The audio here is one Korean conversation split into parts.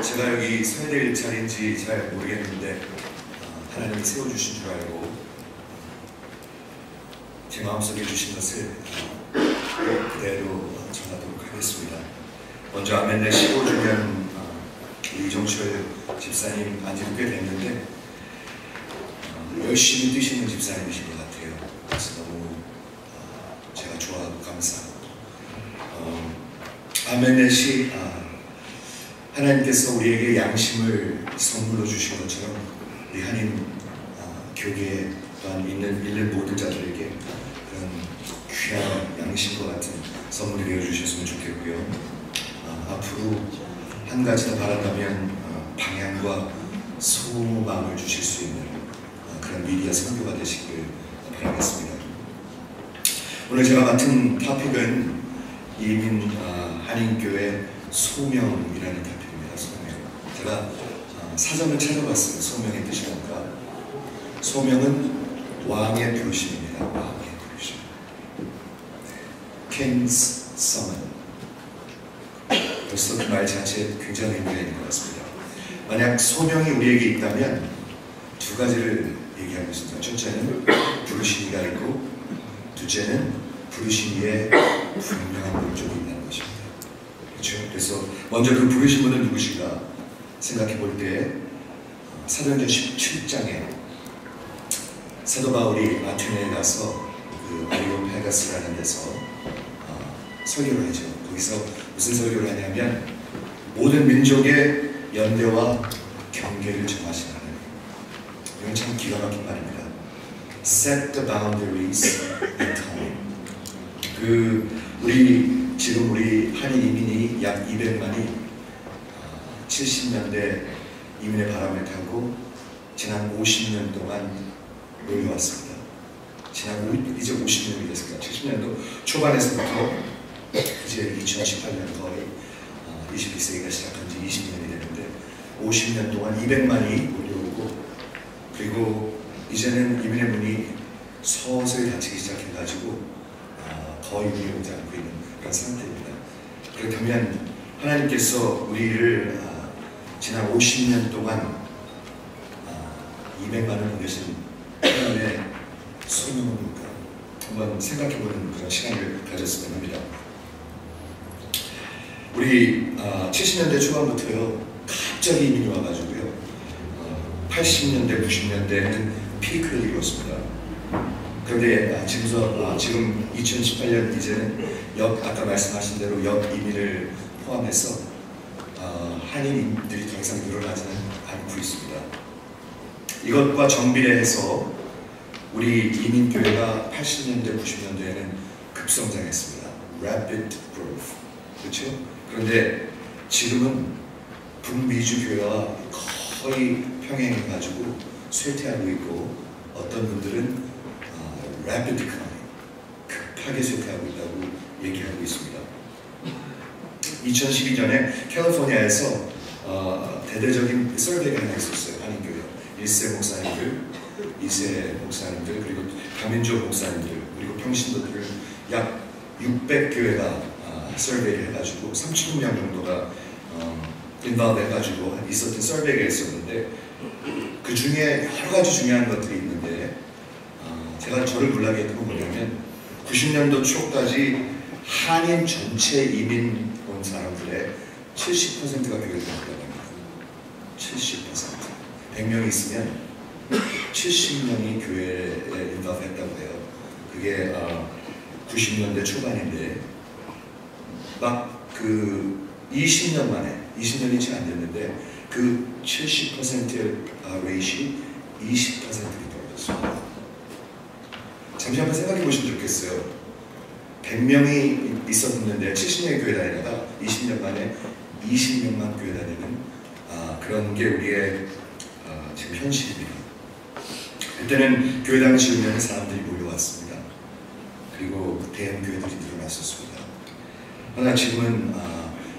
제가 여기 서야 될 자리인지 잘 모르겠는데 하나님이 세워주신 줄 알고 제 마음속에 주신 것을 그대로 전하도록 하겠습니다. 먼저 아멘네 15주년 이종철 집사님 안지도 꽤 됐는데 열심히 뛰시는 집사님이신 것 같아요. 그래서 너무 제가 좋아하고 감사하고 아멘넷이 하나님께서 우리에게 양심을 선물로 주신 것처럼 우리 한인 교계에 또한 있는 모든 자들에게 그런 귀한 양심과 같은 선물이 되어주셨으면 좋겠고요. 앞으로 한 가지 더 바란다면 방향과 소망을 주실 수 있는 그런 미디어 선교가 되시길 바라겠습니다. 오늘 제가 맡은 토픽은 이민 한인교회 소명이라는 토픽입니다. 소명. 제가 사전을 찾아봤어요. 소명의 뜻이 뭔가. 소명은 왕의 부르심입니다. 왕의 부르심. King's Summon. 벌써 그 말 자체에 굉장히 의미가 있는 것 같습니다. 만약 소명이 우리에게 있다면 두 가지를 얘기하고 있습니다. 첫째는 부르심이가 있고 둘째는 부르심 위에 분명한 목적이 있다는 것입니다. 그렇죠? 그래서 먼저 그 부르신 분은 누구신가 생각해 볼 때 사도행전 17장에 사도 바울이 아테네에 가서 그 아리오파가스라는 데서 설교를 하죠. 거기서 무슨 설교를 하냐면 모든 민족의 연대와 경계를 정하시는 하나님. 이건 참 기가 막힌 말입니다. Set the boundaries in time. 지금 우리 한인 이민이 약 200만이 70년대 이민의 바람을 타고 지난 50년 동안 몰려왔습니다. 이제 50년이 됐습니다. 70년도 초반에서부터 이제 2018년 거의 21세기가 시작한 지 20년이 되는데 50년 동안 200만이 몰려오고 그리고 이제는 이민의 문이 서서히 닫히기 시작해가지고 거의 문이 오지 않고 있는 그런 상태입니다. 그렇다면 하나님께서 우리를 지난 50년 동안 200만을 보내신 하나님의 소명은 뭘까? 한번 생각해보는 그런 시간을 가졌으면 합니다. 우리 70년대 초반부터요 갑자기 이민이 와가지고요 80년대, 90년대에는 피크를 이루었습니다. 그런데 지금 2018년 이제는 아까 말씀하신 대로 이민을 포함해서 한인들이 더 이상 늘어나지는 않고 있습니다. 이것과 정비례해서 우리 이민교회가 80년대, 90년대에는 급성장했습니다. Rapid growth. 그렇죠? 그런데 지금은 북미주 교회와 거의 평행해가지고 쇠퇴하고 있고 어떤 분들은 rapid economy, 급하게 쇠퇴하고 있다고 얘기하고 있습니다. 2012년에 캘리포니아에서 대대적인 서베이가 하나 있었어요. 한인교회 1세 목사님들, 2세 목사님들, 그리고 다민족 목사님들, 그리고 평신도들 약 600교회가 서베이를 해가지고 30명 정도가 인바운드 해가지고 있었던 서베이가 있었는데 그 중에 여러 가지 중요한 것들이 있는데 제가 저를 놀라게 했던 건 뭐냐면 90년도 초까지 한인 전체 이민 온 사람들의 70%가 교회를 다녔다고 합니다. 70%. 100명이 있으면 70명이 교회에 인바운드했다고 해요. 그게 90년대 초반인데 막 그 20년 만에 20년이 채 안 됐는데 그 70%의 레이시 20%로 떨어졌습니다. 잠시 한번 생각해 보시면 좋겠어요. 100명이 있었는데 70명의 교회 다니다가 20년 만에 20명만 교회 다니는 그런 게 우리의 지금 현실입니다. 그때는 교회당 지으면 사람들이 몰려왔습니다. 그리고 대형 교회들이 늘어났었습니다. 그러나 지금은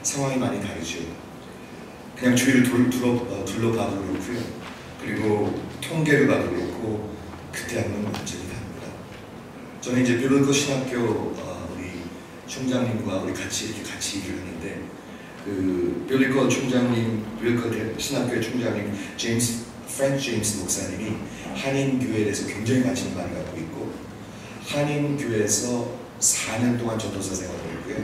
상황이 많이 다르죠. 그냥 주위를 둘러봐도 그렇고요. 그리고 통계를 봐도 그렇고 그때하고는 완전히 다릅니다. 저는 이제 빌리버 신학교 우리 총장님과 우리 같이 일을 하는데 그 빌리컬 총장님, 빌리컬 신학교회 총장님 프랭크 제임스 목사님이 한인교회에 대해서 굉장히 관심을 많이 갖고 있고 한인교회에서 4년 동안 전도사 생활을 했고요.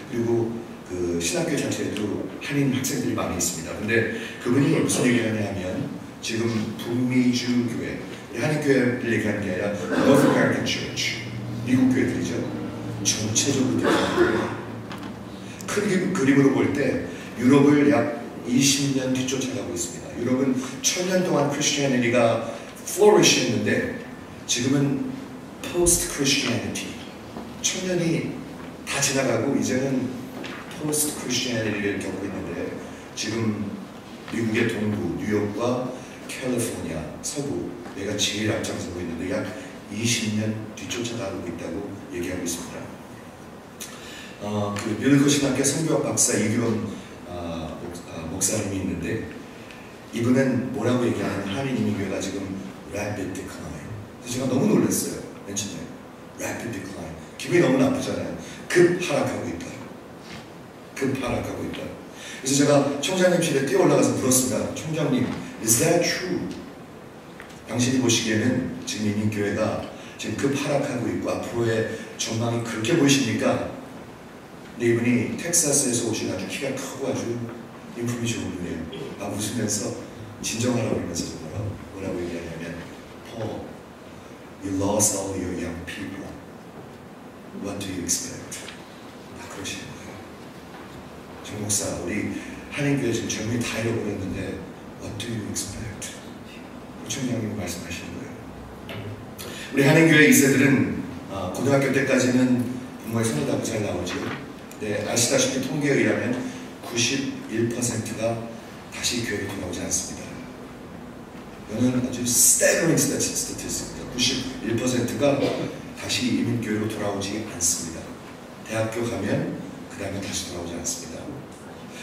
그리고 그 신학교회 자체에도 한인 학생들이 많이 있습니다. 근데 그분이 무슨 얘기를 하냐면 지금 북미주 교회, 한인교회를 얘기하는 게 아니라 North American Church, 미국 교회들이죠. 전체적으로 대단해요. 큰 그림으로 볼 때 유럽을 약 20년 뒤쫓아가고 있습니다. 유럽은 1000년 동안 크리스티애니티가 flourish 했는데 지금은 post Christianity 1000년이 다 지나가고 이제는 post Christianity를 겪고 있는데 지금 미국의 동부 뉴욕과 캘리포니아 서부 얘가 제일 앞장서고 있는데 약 20년 뒤쫓아가고 있다고 얘기하고 있습니다. 그 빌리컬 신학교 선교학 박사 이규원 목사님이 있는데 이분은 뭐라고 얘기하냐면 한인 이민교회가 지금 rapid decline. 그래서 제가 너무 놀랐어요. 맨 처음에 rapid decline. 기분이 너무 나쁘잖아요. 급 하락하고 있다. 급 하락하고 있다. 그래서 제가 총장님실에 뛰어 올라가서 물었습니다. 총장님, is that true? 당신이 보시기에는 지금 이민교회가 지금 급 하락하고 있고 앞으로의 전망이 그렇게 보이십니까? 근데 이분이 텍사스에서 오신 아주 키가 크고 아주 인품이 좋은 분이에요. 웃으면서 진정하라고 하면서 뭐라고 얘기하냐면 Paul, you lost all your young people. What do you expect? 그러시는 거예요. 정 목사, 우리 한인교회 지금 젊은이 다 잃어버렸는데 What do you expect? 총장님이 말씀하시는 거예요. 우리 한인교회 2세들은 고등학교 때까지는 부모의 손이 닿고 잘 나오죠. 네, 아시다시피 통계에 의하면 91%가 다시 교회에 돌아오지 않습니다. 이거는 아주 staggering statistic입니다. 91%가 다시 이민교회로 돌아오지 않습니다. 대학교 가면 그 다음에 다시 돌아오지 않습니다.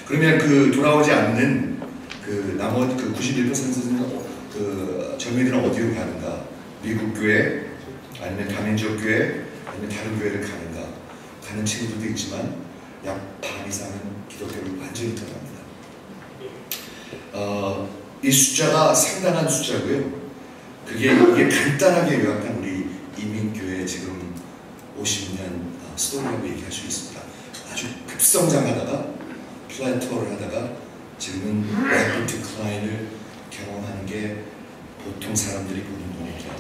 그러면 그 돌아오지 않는 그 나머지 그 91%는 그 젊은이들은 어디로 가는가? 미국 교회, 아니면 다민족 교회, 아니면 다른 교회를 가는가? 가는 친구들도 있지만 약 반 이상은 기독교를 완전히 떠납니다. 이 숫자가 상당한 숫자고요. 이게 간단하게 요약한 우리 이민교회 지금 50년 스토리라고 얘기할 수 있습니다. 아주 급성장하다가 플래토를 하다가 지금은 rapid decline을 경험하는 게 보통 사람들이 보는 눈이죠.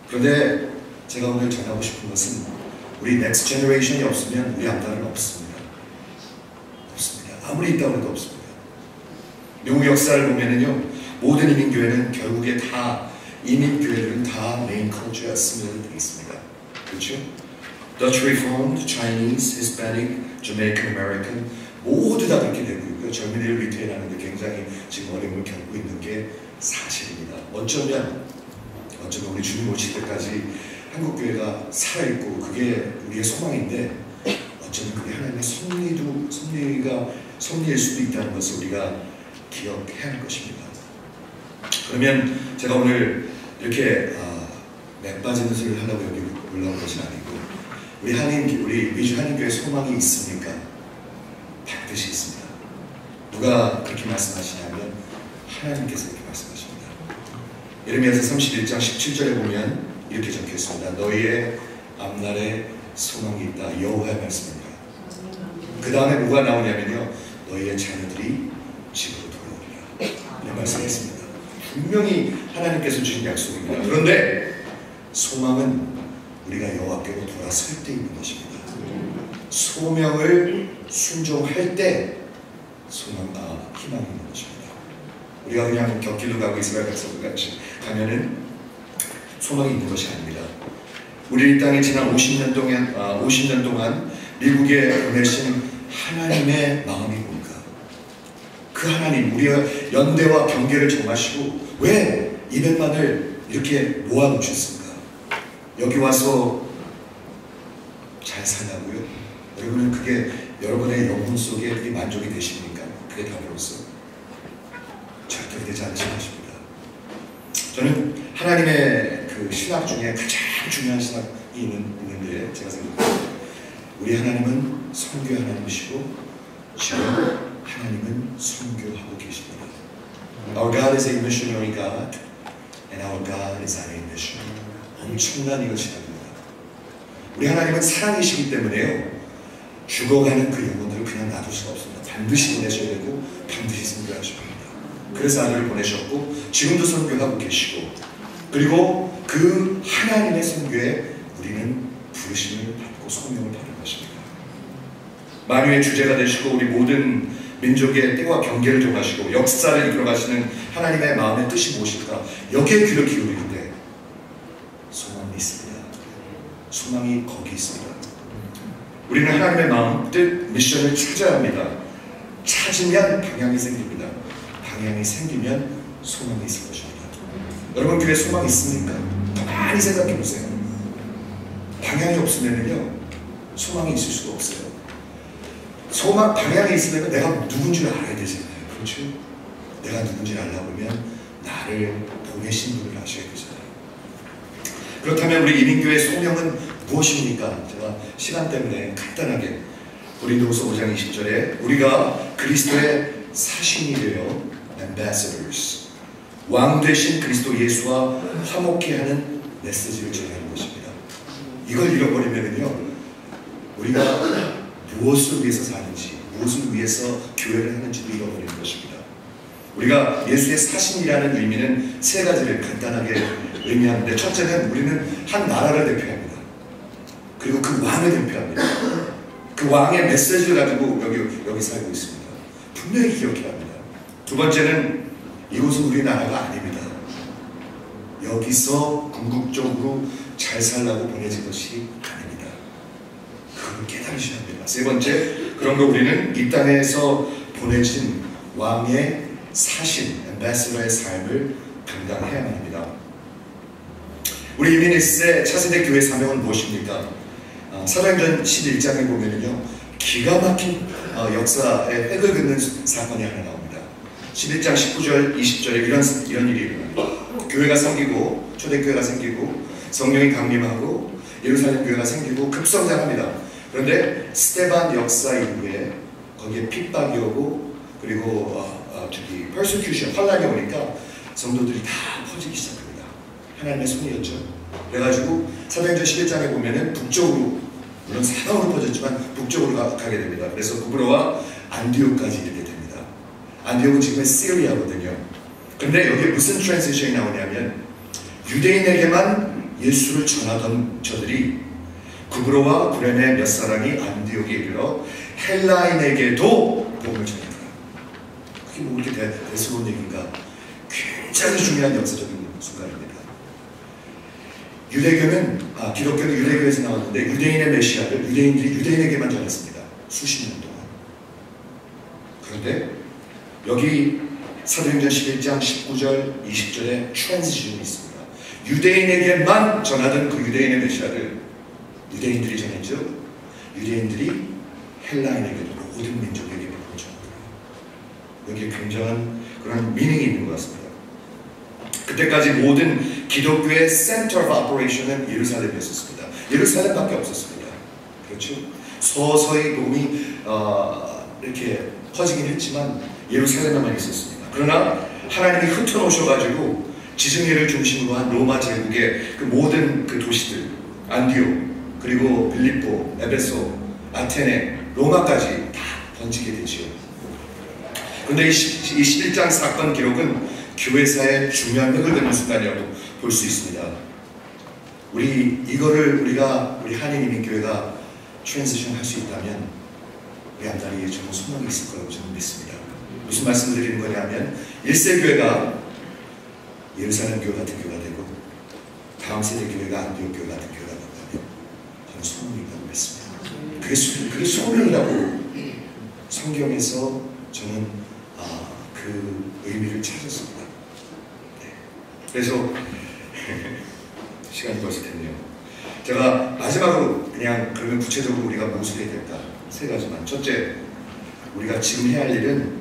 그런데 제가 오늘 전하고 싶은 것은 우리 넥스트 제너레이션이 없으면 우리 앞날은 없습니다. 없습니다. 아무리 있다고 해도 없습니다. 미국 역사를 보면은요, 모든 이민교회는 결국에 다 이민교회들은 다 메인 컬처에 스며들어 있습니다. 그렇죠? Dutch Reformed, Chinese, Hispanic, Jamaican American 모두 다 그렇게 되고 있고요. 젊은이를 리테인하는 데 굉장히 지금 어려움을 겪고 있는 게 사실입니다. 어쩌면 우리 주님 오실 때까지 한국교회가 살아있고 그게 우리의 소망인데 어쩌면 그게 하나님의 섭리일 수도 있다는 것을 우리가 기억해야 할 것입니다. 그러면 제가 오늘 이렇게 맥 빠지는 소리를 하려고 여기 올라온 것이 아니고 우리 미주 한인교회 소망이 있습니까? 반드시 있습니다. 누가 그렇게 말씀하시냐면 하나님께서 이렇게 말씀하십니다. 예레미야서 31장 17절에 보면 이렇게 적혀 있습니다. 너희의 앞날에 소망이 있다. 여호와의 말씀입니다. 그 다음에 뭐가 나오냐면요, 너희의 자녀들이 집으로 돌아오리라. 이런 말씀했습니다. 분명히 하나님께서 주신 약속입니다. 그런데 소망은 우리가 여호와께로 돌아설 때 있는 것입니다. 소명을 순종할 때 희망이 있는 것입니다. 우리가 그냥 곁길로 가고 이스라엘 백성들 같이 가면은 소망이 있는 것이 아닙니다. 우리 이 땅에 지난 50년 동안 미국에 보내신 하나님의 마음이 뭔가? 그 하나님, 우리의 연대와 경계를 정하시고 왜 200만을 이렇게 모아놓으셨습니까? 여기 와서 잘 사냐고요? 여러분은 그게 여러분의 영혼 속에 그게 만족이 되십니까? 그게 답으로서 절대 되지 않으실 것입니다. 저는 하나님의 그 신학 중에 가장 중요한 신학이 있는데 제가 생각합니다. 우리 하나님은 선교 하나님이시고 지금 하나님은 선교하고 계십니다. Our God is a missionary God, and our God is on a mission. 엄청난 이것이랍니다. 우리 하나님은 사랑이시기 때문에요, 죽어가는 그 영혼들을 그냥 놔둘 수가 없습니다. 반드시 보내셔야 되고 반드시 선교하셔야 합니다. 그래서 아들을 보내셨고 지금도 선교하고 계시고, 그리고 그 하나님의 선교에 우리는 부르심을 받고 소명을 받는 것입니다. 만유의 주제가 되시고 우리 모든 민족의 때와 경계를 정하시고 역사를 이끌어가시는 하나님의 마음의 뜻이 무엇일까? 여기에 귀를 기울일 때 소망이 있습니다. 소망이 거기 있습니다. 우리는 하나님의 마음, 뜻, 미션을 찾아야 합니다. 찾으면 방향이 생깁니다. 방향이 생기면 소망이 있을 것입니다. 여러분 교회에 소망이 있습니까? 가만히 생각해 보세요. 방향이 없으면요 소망이 있을 수가 없어요. 소망, 방향이 있으면 내가 누군지를 알아야 되잖아요. 그렇죠? 내가 누군지를 알려면 나를 보내신 분을 아셔야 되잖아요. 그렇다면 우리 이민교회의 소명은 무엇입니까? 제가 시간 때문에 간단하게 고린도후서 5장 20절에 우리가 그리스도의 사신이 되어 ambassadors, 왕 되신 그리스도 예수와 화목케 하는 메시지를 전하는 것입니다. 이걸 잃어버리면요 우리가 무엇을 위해서 사는지, 무엇을 위해서 교회를 하는지도 잃어버리는 것입니다. 우리가 예수의 사신이라는 의미는 세 가지를 간단하게 의미하는데, 첫째는 우리는 한 나라를 대표합니다. 그리고 그 왕을 대표합니다. 그 왕의 메시지를 가지고 여기 살고 있습니다. 분명히 기억해야 합니다. 두 번째는 이곳은 우리나라가 아닙니다. 여기서 궁극적으로 잘 살라고 보내진 것이 아닙니다. 그걸 깨달으셔야 합니다. 세 번째, 그런 거 우리는 이 땅에서 보내진 왕의 사신, 앰바서더의 삶을 감당해야만 합니다. 우리 이민 1세 차세대 교회 사명은 무엇입니까? 사도행전 11장에 보면은요 기가 막힌 역사의 획을 긋는 사건이 하나 나옵니다. 11장 19절 20절에 이런 일이 일어납니다. 교회가 생기고, 초대교회가 생기고, 성령이 강림하고, 예루살렘 교회가 생기고 급성장합니다. 그런데 스테반 역사 이후에 거기에 핍박이 오고, 그리고 persecution, 환란이 오니까 성도들이 다 퍼지기 시작합니다. 하나님의 손이었죠. 그래가지고 사도행전 11장에 보면은 북쪽으로, 물론 사방으로 퍼졌지만 북쪽으로 가게 됩니다. 그래서 구브로와 안디옥까지 이르게 됩니다. 안디옥은 지금의 시리아거든요. 근데 여기에 무슨 트랜지션이 나오냐면, 유대인에게만 예수를 전하던 저들이 구브로와 구레네 몇 사람이 안디옥에 이르러 헬라인에게도 복음을 전했다. 그게 뭐 그렇게 대수로운 얘기인가? 굉장히 중요한 역사적인 순간입니다. 유대교는, 기독교는 유대교에서 나왔는데 유대인의 메시아를 유대인들이 유대인에게만 전했습니다. 수십 년 동안. 그런데 여기 사도행전 11장 19절 20절에 트랜지션이 있습니다. 유대인에게만 전하던 그 유대인의 메시아를 유대인들이 전했죠. 유대인들이 헬라인에게도, 모든 민족에게 복음을 전합니다. 여기에 굉장한 그런 미닝이 있는 것 같습니다. 그때까지 모든 기독교의 센터 오브 오퍼레이션은 예루살렘이었습니다. 예루살렘밖에 없었습니다. 그렇죠? 서서히 복음이 이렇게 퍼지긴 했지만 예루살렘에만 있었습니다. 그러나 하나님이 흩어놓으셔가지고 지중해를 중심으로 한 로마 제국의 그 모든 그 도시들, 안디옥, 그리고 빌립보, 에베소, 아테네, 로마까지 다 번지게 되지요. 그런데 이 11장 사건 기록은 교회사의 중요한 획을 긋는 순간이라고 볼 수 있습니다. 우리 한인 이민교회가 트랜지션 할 수 있다면 우리 앞다리에 정말 소망이 있을 거라고 저는 믿습니다. 무슨 말씀을 드리는 거냐면, 1세 교회가 예루살렘 교회 같은 교회가 되고, 다음 세대 교회가 안디옥 교회 같은 교회가 된다면 저는 소망이 있다고 믿습니다. 그게 소명이라고 성경에서 저는 그 의미를 찾았습니다. 네. 그래서 시간이 벌써 됐네요. 제가 마지막으로 그냥 그러면 구체적으로 우리가 무엇을 해야 될까? 세 가지만. 첫째, 우리가 지금 해야 할 일은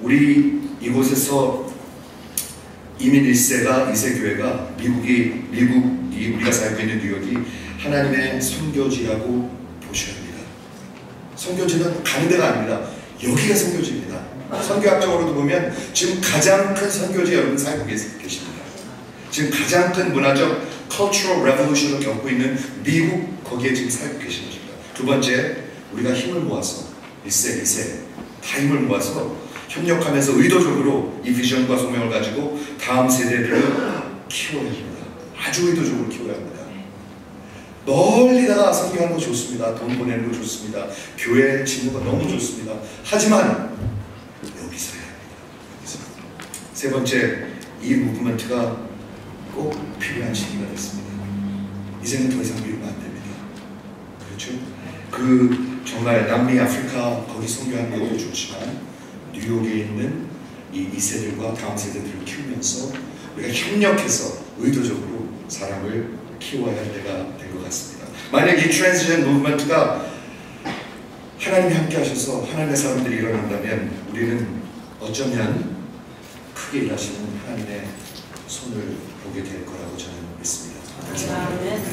우리 이곳에서 이민 1세가 2세 교회가 미국이 우리가 살고 있는 뉴욕이 하나님의 선교지라고 보셔야 합니다. 선교지는 가는 데가 아닙니다. 여기가 선교지입니다. 선교학적으로도 보면 지금 가장 큰 선교지 여러분 살고 계십니다. 지금 가장 큰 문화적 cultural revolution을 겪고 있는 미국 거기에 지금 살고 계신 것입니다. 두 번째, 우리가 힘을 모아서 1세, 2세 다 힘을 모아서 협력하면서 의도적으로 이 비전과 소명을 가지고 다음 세대들을 키워야 합니다. 아주 의도적으로 키워야 합니다. 널리다가 선교하는 거 좋습니다. 돈 보내는 거 좋습니다. 교회 짓는 거 너무 좋습니다. 하지만 여기서 해야 합니다. 여기서. 세 번째, 이 무브먼트가 꼭 필요한 시기가 됐습니다. 이제는 더 이상 미루면 안 됩니다. 그렇죠? 정말 남미, 아프리카 거기 선교하는 것도 좋지만 뉴욕에 있는 이 2세들과 다음 세대들을 키우면서 우리가 협력해서 의도적으로 사람을 키워야 할 때가 된 것 같습니다. 만약 이 트랜지션 무브먼트가 하나님이 함께 하셔서 하나님의 사람들이 일어난다면 우리는 어쩌면 크게 일하시는 하나님의 손을 보게 될 거라고 저는 믿습니다. 감사합니다.